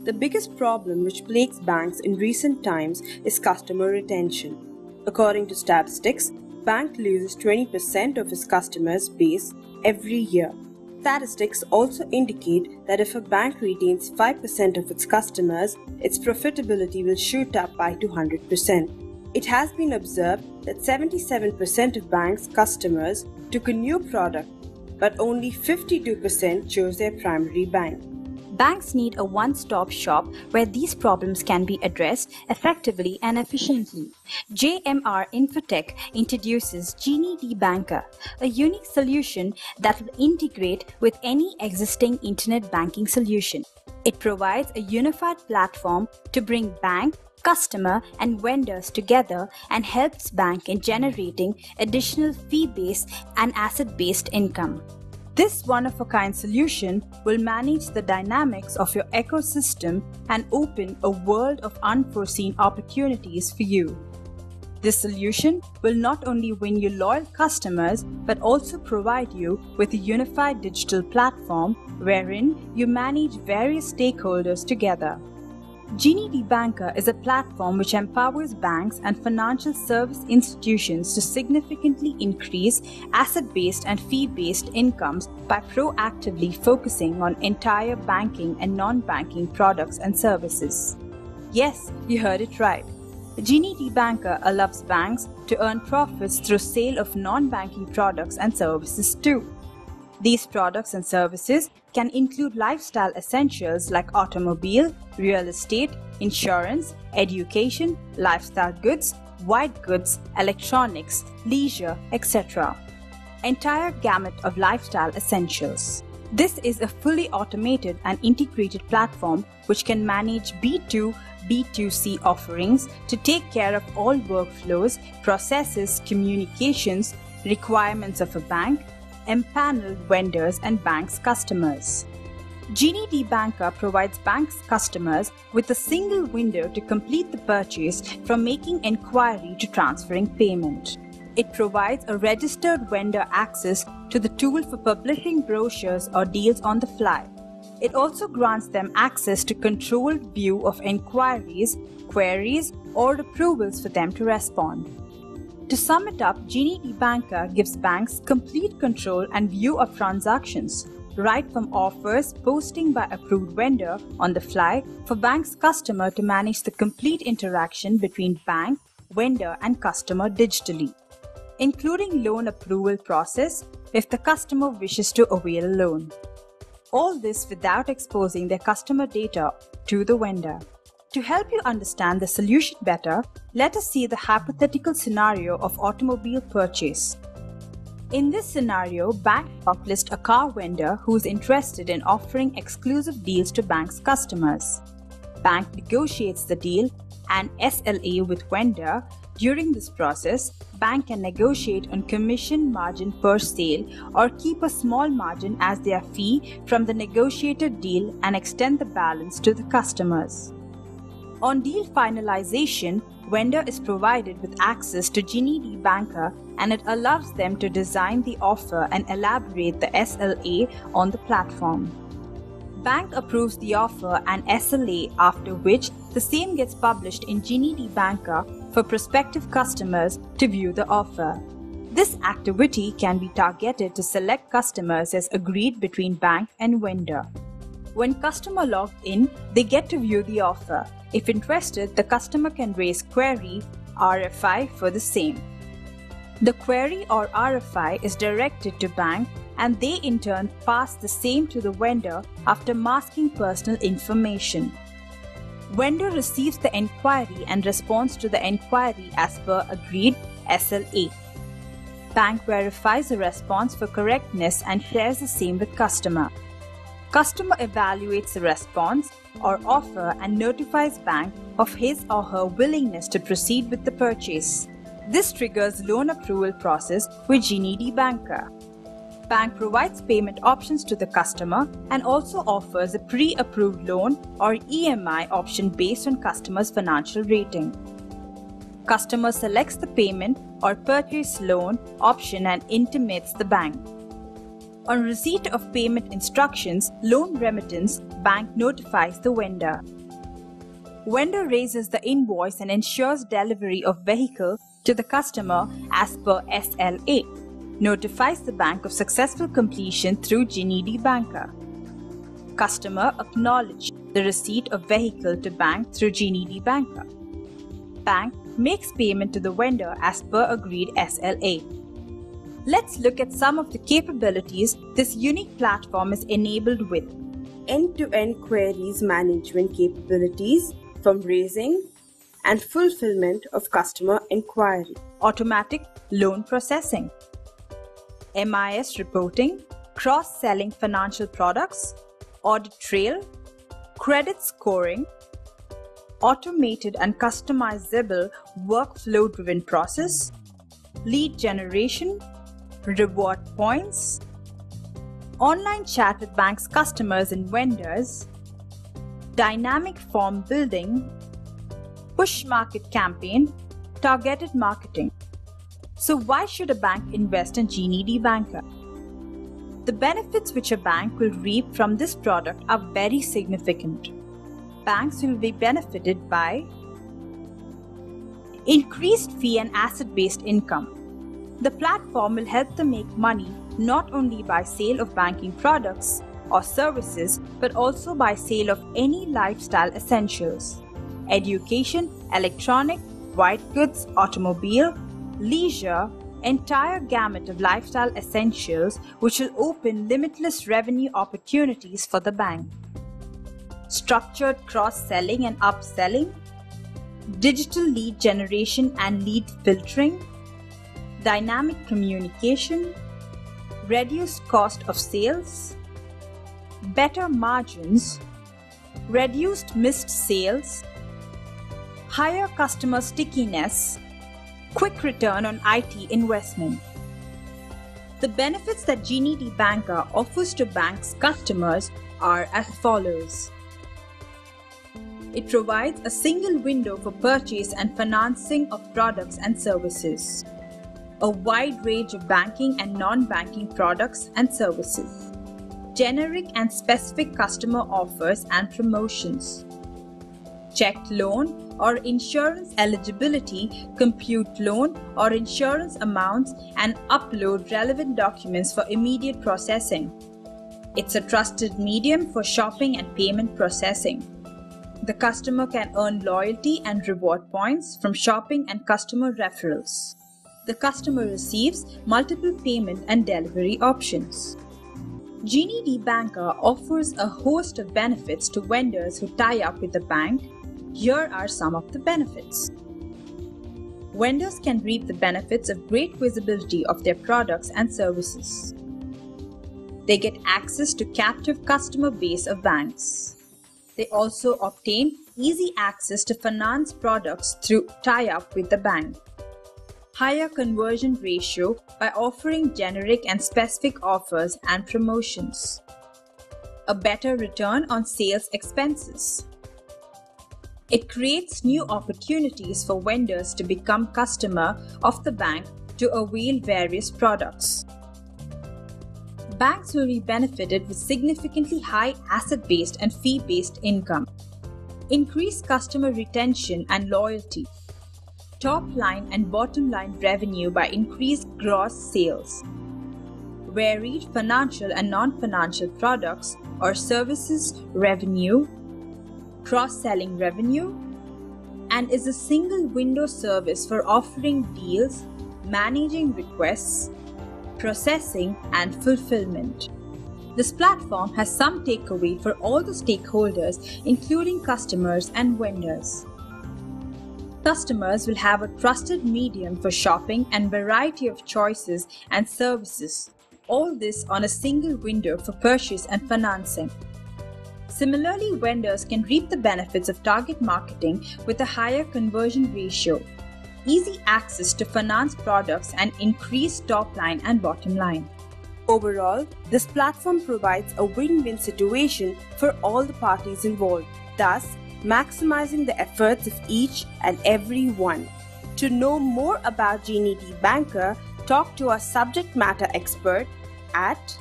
The biggest problem which plagues banks in recent times is customer retention. According to statistics, bank loses 20% of its customers base every year. Statistics also indicate that if a bank retains 5% of its customers, its profitability will shoot up by 200%. It has been observed that 77% of banks' customers took a new product, but only 52% chose their primary bank. Banks need a one-stop shop where these problems can be addressed effectively and efficiently. JMR Infotech introduces Genie D Banker, a unique solution that will integrate with any existing internet banking solution. It provides a unified platform to bring bank, customer and vendors together and helps bank in generating additional fee-based and asset-based income. This one-of-a-kind solution will manage the dynamics of your ecosystem and open a world of unforeseen opportunities for you. This solution will not only win you loyal customers but also provide you with a unified digital platform wherein you manage various stakeholders together. Genie D Banker is a platform which empowers banks and financial service institutions to significantly increase asset-based and fee-based incomes by proactively focusing on entire banking and non-banking products and services. Yes, you heard it right. Genie D Banker allows banks to earn profits through sale of non-banking products and services too. These products and services can include lifestyle essentials like automobile, real estate, insurance, education, lifestyle goods, white goods, electronics, leisure, etc. Entire gamut of lifestyle essentials. This is a fully automated and integrated platform which can manage B2, B2C offerings to take care of all workflows, processes, communications, requirements of a bank, empaneled vendors and banks' customers. Genie D Banker provides banks' customers with a single window to complete the purchase from making inquiry to transferring payment. It provides a registered vendor access to the tool for publishing brochures or deals on the fly. It also grants them access to controlled view of inquiries, queries, or approvals for them to respond. To sum it up, Genie D Banker gives banks complete control and view of transactions, right from offers posting by approved vendor on the fly for bank's customer to manage the complete interaction between bank, vendor and customer digitally, including loan approval process if the customer wishes to avail a loan. All this without exposing their customer data to the vendor. To help you understand the solution better, let us see the hypothetical scenario of automobile purchase. In this scenario, bank shortlist a car vendor who is interested in offering exclusive deals to bank's customers. Bank negotiates the deal and SLA with vendor. During this process, bank can negotiate on commission margin per sale or keep a small margin as their fee from the negotiated deal and extend the balance to the customers. On deal finalization, vendor is provided with access to Genie D Banker and it allows them to design the offer and elaborate the SLA on the platform. Bank approves the offer and SLA, after which the same gets published in Genie D Banker for prospective customers to view the offer. This activity can be targeted to select customers as agreed between bank and vendor. When customer logs in, they get to view the offer. If interested, the customer can raise query RFI for the same. The query or RFI is directed to bank and they in turn pass the same to the vendor after masking personal information. Vendor receives the enquiry and responds to the enquiry as per agreed SLA. Bank verifies the response for correctness and shares the same with customer. Customer evaluates the response or offer and notifies bank of his or her willingness to proceed with the purchase. This triggers loan approval process with Genie D Banker. Bank provides payment options to the customer and also offers a pre-approved loan or EMI option based on customer's financial rating. Customer selects the payment or purchase loan option and intimates the bank. On receipt of payment instructions, loan remittance, bank notifies the vendor. Vendor raises the invoice and ensures delivery of vehicle to the customer as per SLA. Notifies the bank of successful completion through Genie D Banker. Customer acknowledge the receipt of vehicle to bank through Genie D Banker. Bank makes payment to the vendor as per agreed SLA. Let's look at some of the capabilities this unique platform is enabled with. End-to-end queries management capabilities from raising and fulfillment of customer inquiry. Automatic loan processing. MIS reporting, cross-selling financial products, audit trail, credit scoring, automated and customizable workflow-driven process, lead generation, reward points, online chat with bank's customers and vendors, dynamic form building, push market campaign, targeted marketing. So why should a bank invest in Genie D Banker? The benefits which a bank will reap from this product are very significant. Banks will be benefited by increased fee and asset-based income. The platform will help them make money not only by sale of banking products or services, but also by sale of any lifestyle essentials. Education, electronic, white goods, automobile, leisure, entire gamut of lifestyle essentials which will open limitless revenue opportunities for the bank. Structured cross-selling and upselling, digital lead generation and lead filtering, dynamic communication, reduced cost of sales, better margins, reduced missed sales, higher customer stickiness, quick return on IT investment. The benefits that Genie D Banker offers to banks' customers are as follows. It provides a single window for purchase and financing of products and services, a wide range of banking and non-banking products and services, generic and specific customer offers and promotions, checked loan or insurance eligibility, compute loan or insurance amounts, and upload relevant documents for immediate processing. It's a trusted medium for shopping and payment processing. The customer can earn loyalty and reward points from shopping and customer referrals. The customer receives multiple payment and delivery options. Genie D Banker offers a host of benefits to vendors who tie up with the bank. Here are some of the benefits. Vendors can reap the benefits of great visibility of their products and services. They get access to captive customer base of banks. They also obtain easy access to finance products through tie-up with the bank. Higher conversion ratio by offering generic and specific offers and promotions. A better return on sales expenses. It creates new opportunities for vendors to become customer of the bank to avail various products. Banks will be benefited with significantly high asset-based and fee-based income. Increased customer retention and loyalty. Top line and bottom line revenue by increased gross sales. Varied financial and non-financial products or services revenue. Cross-selling revenue. And is a single window service for offering deals, managing requests, processing and fulfillment. This platform has some takeaway for all the stakeholders, including customers and vendors. Customers will have a trusted medium for shopping and variety of choices and services, all this on a single window for purchase and financing. Similarly, vendors can reap the benefits of target marketing with a higher conversion ratio, easy access to finance products, and increased top line and bottom line. Overall, this platform provides a win-win situation for all the parties involved, thus maximizing the efforts of each and every one. To know more about Genie D Banker, talk to our subject matter expert at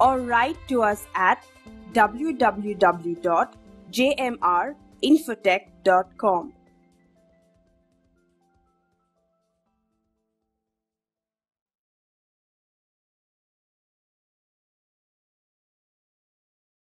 or write to us at www.jmr.com. infotech.com.